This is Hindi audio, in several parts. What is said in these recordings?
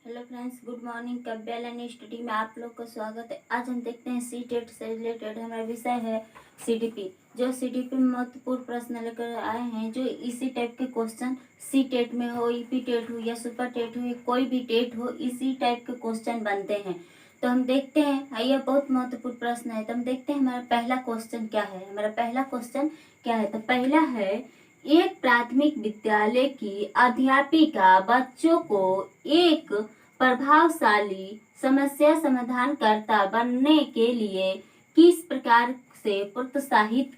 Hello friends, good morning. Kavya learning study में आप लोग का स्वागत है। आज हम देखते हैं सी टेट से रिलेटेड हमारा विषय है सीडीपी। जो सीडीपी में महत्वपूर्ण प्रश्न लेकर आए हैं, जो इसी टाइप के क्वेश्चन सी टेट में हो, ईपी टेट हो या सुपर टेट हो या कोई भी टेट हो, इसी टाइप के क्वेश्चन बनते हैं। तो हम देखते हैं, यह बहुत महत्वपूर्ण प्रश्न है। तो हम देखते हैं हमारा पहला क्वेश्चन क्या है। हमारा पहला क्वेश्चन क्या है? तो पहला है, एक प्राथमिक विद्यालय की अध्यापिका बच्चों को एक प्रभावशाली समस्या समाधानकर्ता बनने के लिए किस प्रकार से प्रोत्साहित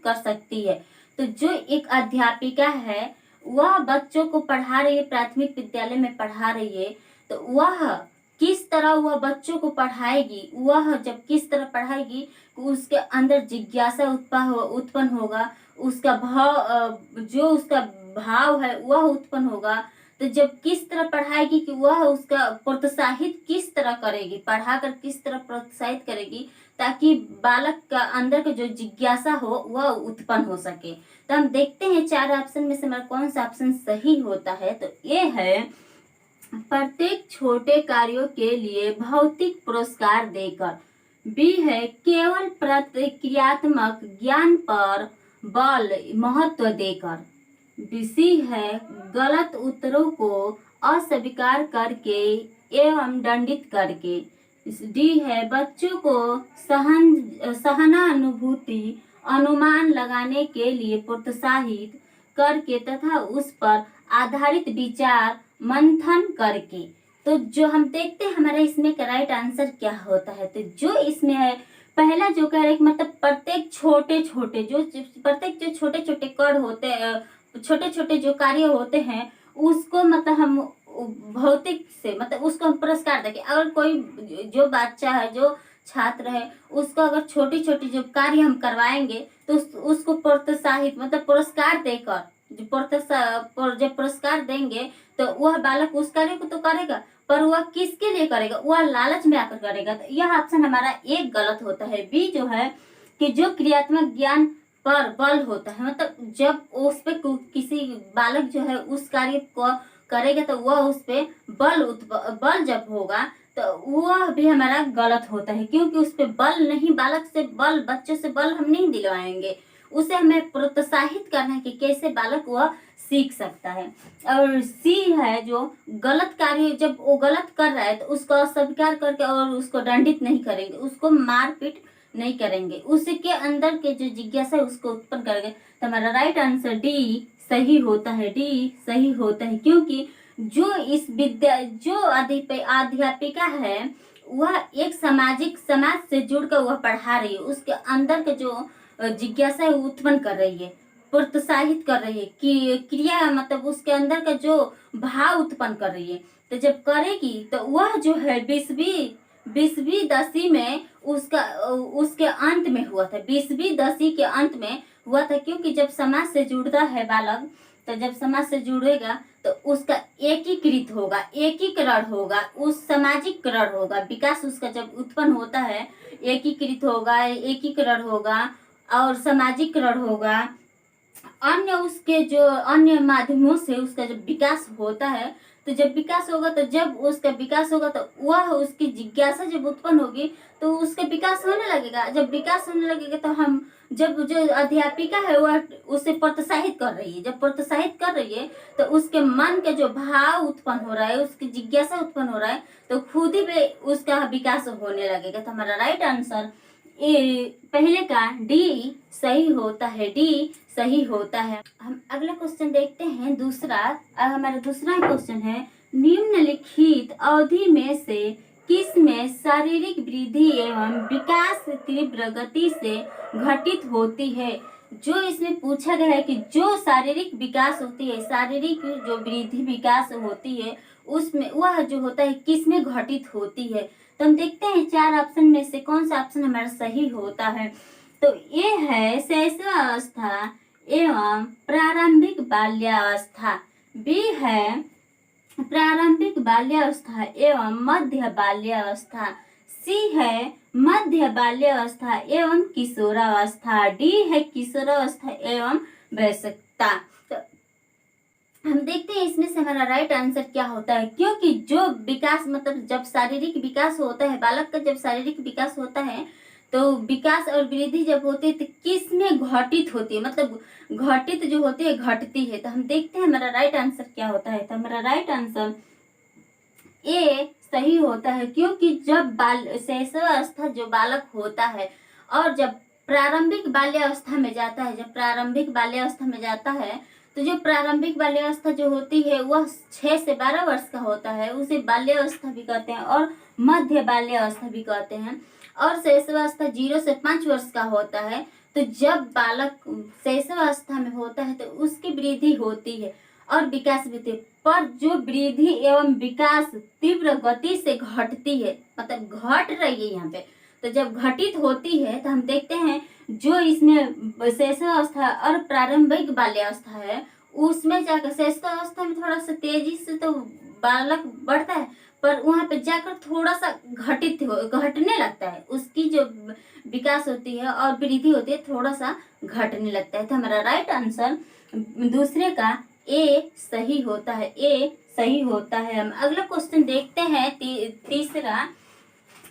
कर सकती है। तो जो एक अध्यापिका है, वह बच्चों को पढ़ा रही है, प्राथमिक विद्यालय में पढ़ा रही है। तो वह किस तरह वह बच्चों को पढ़ाएगी, वह जब किस तरह पढ़ाएगी, उसके अंदर जिज्ञासा उत्पन्न होगा, उसका जो उसका भाव है वह उत्पन्न होगा। तो जब किस तरह पढ़ाएगी कि वह उसका प्रोत्साहित किस तरह करेगी, पढ़ाकर किस तरह प्रोत्साहित करेगी ताकि बालक का अंदर का जो जिज्ञासा हो वह उत्पन्न हो सके। तो हम देखते हैं चार ऑप्शन में से हमारा कौन सा ऑप्शन सही होता है। तो ये है, प्रत्येक छोटे कार्यों के लिए भौतिक पुरस्कार देकर। बी है, केवल प्रतिक्रियात्मक ज्ञान पर बल महत्व देकर। सी है, गलत उत्तरों को अस्वीकार करके एवं दंडित करके। डी है, बच्चों को सहानुभूति अनुमान लगाने के लिए प्रोत्साहित करके तथा उस पर आधारित विचार मंथन करके। तो जो हम देखते हैं हमारा इसमें का राइट आंसर क्या होता है। तो जो इसमें है, पहला जो कह रहे मतलब प्रत्येक छोटे छोटे जो छोटे छोटे कर होते हैं, छोटे छोटे जो कार्य होते हैं, उसको मतलब हम भौतिक से मतलब उसको हम पुरस्कार देंगे। अगर कोई जो बच्चा है, जो छात्र है, उसको अगर छोटी छोटी जो कार्य हम करवाएंगे तो उसको प्रोत्साहित मतलब पुरस्कार देकर जब पुरस्कार देंगे तो वह बालक उस कार्य को तो करेगा, पर वह किसके लिए करेगा, वह लालच में आकर करेगा। तो यह ऑप्शन हमारा एक गलत होता है। बी जो है कि जो क्रियात्मक ज्ञान पर बल होता है, मतलब जब उस पे किसी बालक जो है उस कार्य को करेगा तो वह उस पे बल जब होगा तो वह भी हमारा गलत होता है, क्योंकि उस पे बल नहीं, बालक से बल, बच्चे से बल हम नहीं दिलवाएंगे। उसे हमें प्रोत्साहित करना है कि कैसे बालक वह सीख सकता है। और सी है, जो गलत कार्य जब वो गलत कर रहा है तो उसको अस्वीकार करके और उसको दंडित नहीं करेंगे, उसको मारपीट नहीं करेंगे, उसके अंदर के जो जिज्ञासा है उसको उत्पन्न करेंगे। तो हमारा राइट आंसर डी सही होता है। डी सही होता है, क्योंकि जो अध्यापिका है वह एक समाज से जुड़कर वह पढ़ा रही है, उसके अंदर का जो जिज्ञासा है उत्पन्न कर रही है, प्रोत्साहित कर रही है कि क्रिया मतलब उसके अंदर का जो भाव उत्पन्न कर रही है। तो जब करेगी तो वह जो है बीसवीं दशी में उसके अंत में हुआ था, 20वीं दशी के अंत में हुआ था। क्योंकि जब समाज से जुड़ता है बालक, तो जब समाज से जुड़ेगा तो उसका एकीकरण होगा, उस सामाजिकरण होगा, विकास उसका जब उत्पन्न होता है एकीकरण होगा और सामाजिकरण होगा। अन्य माध्यमों से उसका जब विकास होता है, तो जब विकास होगा तो वह उसकी जिज्ञासा जब उत्पन्न होगी तो उसका विकास होने लगेगा। जब विकास होने लगेगा तो हम जब जो अध्यापिका है वह उसे प्रोत्साहित कर रही है, जब प्रोत्साहित कर रही है तो उसके मन के जो भाव उत्पन्न हो रहा है, उसकी जिज्ञासा उत्पन्न हो रहा है, तो खुद ही पे उसका विकास होने लगेगा। तो हमारा राइट आंसर पहले का डी सही होता है। डी सही होता है। हम अगला क्वेश्चन देखते हैं। हमारा दूसरा क्वेश्चन है, निम्नलिखित अवधि में से किस में शारीरिक वृद्धि एवं विकास तीव्र गति से घटित होती है। जो इसमें पूछा गया है कि जो शारीरिक विकास होती है, शारीरिक जो वृद्धि विकास होती है, उसमें वह जो होता है किस में घटित होती है। तो हम देखते हैं चार ऑप्शन में से कौन सा ऑप्शन हमारा सही होता है। तो ये है शैशवावस्था एवं प्रारंभिक बाल्यावस्था। बी है, प्रारंभिक बाल्यावस्था एवं मध्य बाल्यावस्था। सी है, मध्य बाल्यावस्था एवं किशोरावस्था। डी है, किशोरावस्था एवं वयस्कता। हम देखते हैं इसमें से हमारा राइट आंसर क्या होता है, क्योंकि जो विकास मतलब जब शारीरिक विकास होता है, बालक का जब शारीरिक विकास होता है तो विकास और वृद्धि जब होती है तो किस में घटित होती है, मतलब घटित जो होती है घटती है। तो हम देखते हैं हमारा राइट आंसर क्या होता है। तो हमारा राइट आंसर ए सही होता है, क्योंकि जब शैशवावस्था जो बालक होता है और जब प्रारंभिक बाल्यावस्था में जाता है, जब प्रारंभिक बाल्यावस्था में जाता है तो जो प्रारंभिक बाल्यावस्था जो होती है वह 6 से 12 वर्ष का होता है, उसे बाल्यावस्था भी कहते हैं और मध्य बाल्यावस्था भी कहते हैं। और शैशवावस्था 0 से 5 वर्ष का होता है। तो जब बालक शैशवावस्था में होता है तो उसकी वृद्धि होती है और विकास भी होती है, पर जो वृद्धि एवं विकास तीव्र गति से घटती है, मतलब घट रही है यहाँ पे। तो जब घटित होती है तो हम देखते हैं जो इसमें शैशवावस्था और प्रारंभिक बाल्यावस्था है उसमें जाकर शैशवावस्था में थोड़ा सा तेजी से तो बालक बढ़ता है, पर वहां पे जाकर थोड़ा सा घटने लगता है, उसकी जो विकास होती है और वृद्धि होती है थोड़ा सा घटने लगता है। तो हमारा राइट आंसर दूसरे का ए सही होता है, ए सही होता है। हम अगला क्वेश्चन देखते हैं तीसरा,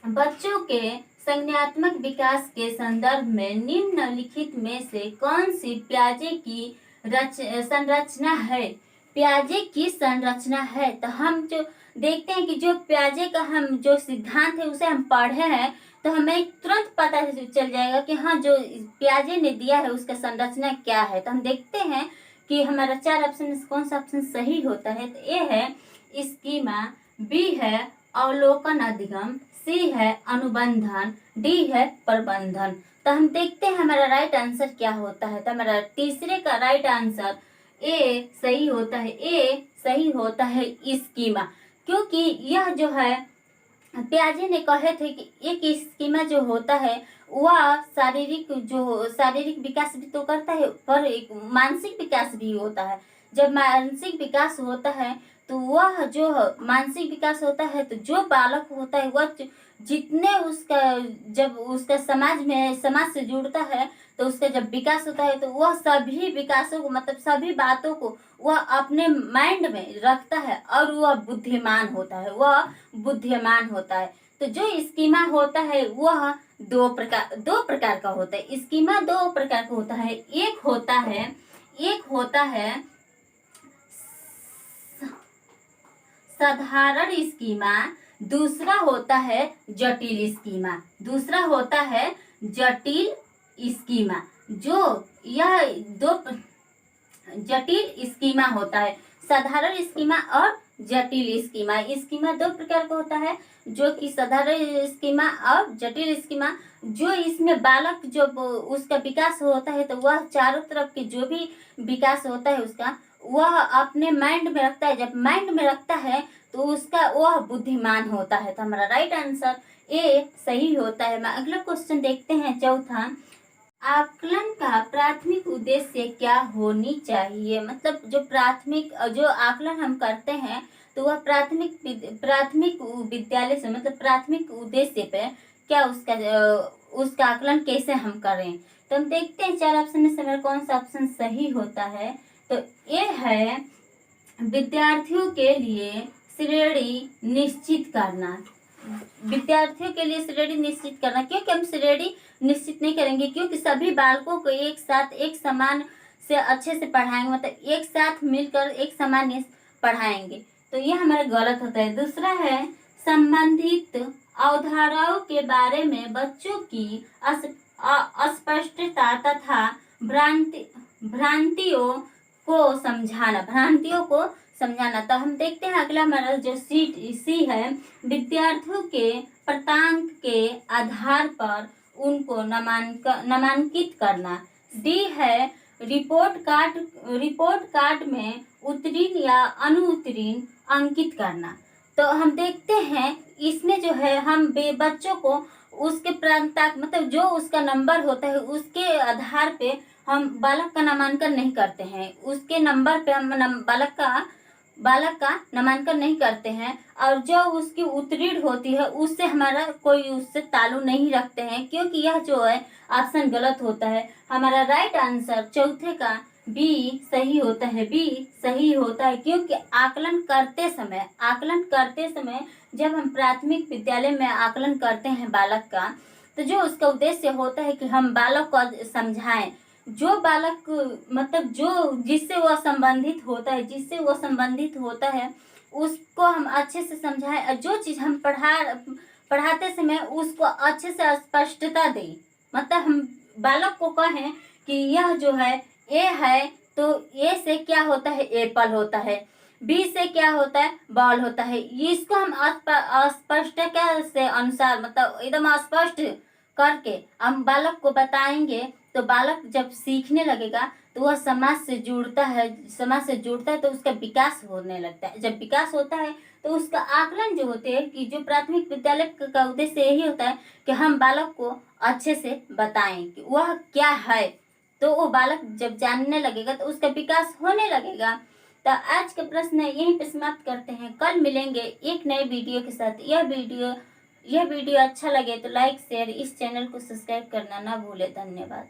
बच्चों के संज्ञानात्मक विकास के संदर्भ में निम्नलिखित में से कौन सी पियाजे की संरचना है, पियाजे की संरचना है। तो हम जो देखते हैं कि जो पियाजे का हम जो सिद्धांत है उसे हम पढ़े हैं तो हमें तुरंत पता चल जाएगा कि हाँ जो पियाजे ने दिया है उसका संरचना क्या है। तो हम देखते हैं कि हमारा 4 ऑप्शन में कौन सा ऑप्शन सही होता है। तो ए है स्कीमा, बी है अवलोकन अधिगम, सी है अनुबंधन, डी है प्रबंधन। तो हम देखते हैं हमारा राइट आंसर क्या होता है। तो हमारा तीसरे का राइट आंसर ए सही होता है, ए सही होता है स्कीमा, क्योंकि यह जो है पियाजे ने कहे थे कि एक स्कीमा जो होता है वह शारीरिक विकास भी तो करता है पर एक मानसिक विकास भी होता है। जब मानसिक विकास होता है तो वह जो मानसिक विकास होता है तो जो बालक होता है वह जितने उसका जब उसका समाज से जुड़ता है तो उसका जब विकास होता है तो वह सभी विकासों को मतलब सभी बातों को वह अपने माइंड में रखता है और वह बुद्धिमान होता है, वह बुद्धिमान होता है। तो जो स्कीमा होता है वह दो प्रकार का होता है। स्कीमा 2 प्रकार का होता है, एक होता है साधारण स्कीमा, दूसरा होता है जटिल स्कीमा, दूसरा होता है जटिल स्कीमा। जो यह 2 जटिल स्कीमा होता है, साधारण स्कीमा और जटिल स्कीमा। स्कीमा 2 प्रकार का होता है, जो कि साधारण स्कीमा और जटिल स्कीमा। जो इसमें बालक जब उसका विकास होता है तो वह चारों तरफ के जो भी विकास होता है उसका वह अपने माइंड में रखता है। जब माइंड में रखता है तो उसका वह बुद्धिमान होता है। तो हमारा राइट आंसर ए सही होता है। मैं अगला क्वेश्चन देखते हैं, चौथा, आकलन का प्राथमिक उद्देश्य क्या होनी चाहिए। मतलब जो आकलन हम करते हैं तो वह प्राथमिक विद्यालय से मतलब प्राथमिक उद्देश्य पे क्या उसका आकलन कैसे हम करें। तो हम देखते हैं 4 ऑप्शन में से हमारा कौन सा ऑप्शन सही होता है। तो ये है विद्यार्थियों के लिए श्रेणी निश्चित करना, विद्यार्थियों के लिए श्रेणी निश्चित करना। क्योंकि हम श्रेणी निश्चित नहीं करेंगे क्योंकि सभी बालकों को एक साथ एक समान से अच्छे से पढ़ाएंगे, मतलब एक साथ मिलकर एक समान पढ़ाएंगे, तो ये हमारा गलत होता है। दूसरा है संबंधित अवधारणाओं के बारे में बच्चों की अस्पष्टता तथा भ्रांतियों को समझाना। तो हम देखते हैं अगला हमारा जो सी है, विद्यार्थियों के प्राप्तांक के आधार पर उनको नामांकित करना। डी है रिपोर्ट कार्ड में उत्तीर्ण या अनुत्तीर्ण अंकित करना। तो हम देखते हैं इसमें जो है हम बच्चों को उसके प्रांताक मतलब जो उसका नंबर होता है उसके आधार पे हम बालक का नामांकन नहीं करते हैं, उसके नंबर पे हम बालक का नामांकन नहीं करते हैं। और जो उसकी उत्तीर्ण होती है उससे हमारा कोई उससे ताल्लुक नहीं रखते हैं, क्योंकि यह जो है ऑप्शन गलत होता है। हमारा राइट आंसर चौथे का बी सही होता है, बी सही होता है, क्योंकि आकलन करते समय जब हम प्राथमिक विद्यालय में आकलन करते हैं बालक का, तो जो उसका उद्देश्य होता है कि हम बालक को समझाएं। जो बालक मतलब जो जिससे वो संबंधित होता है उसको हम अच्छे से समझाएं, और जो चीज़ हम पढ़ाते समय उसको अच्छे से स्पष्टता दें। मतलब हम बालक को कहें कि यह जो है ए है, तो ए से क्या होता है, एप्पल होता है, बी से क्या होता है, बॉल होता है। इसको हम अस्पष्टता से अनुसार मतलब एकदम स्पष्ट करके हम बालक को बताएंगे, तो बालक जब सीखने लगेगा तो वह समाज से जुड़ता है तो उसका विकास होने लगता है। जब विकास होता है तो उसका आकलन जो होते हैं कि जो प्राथमिक विद्यालय का उद्देश्य यही होता है कि हम बालक को अच्छे से बताएं कि वह क्या है, तो वो बालक जब जानने लगेगा तो उसका विकास होने लगेगा। तो आज का प्रश्न यहीं पे समाप्त करते हैं, कल मिलेंगे एक नए वीडियो के साथ। यह वीडियो अच्छा लगे तो लाइक शेयर, इस चैनल को सब्सक्राइब करना ना भूले। धन्यवाद।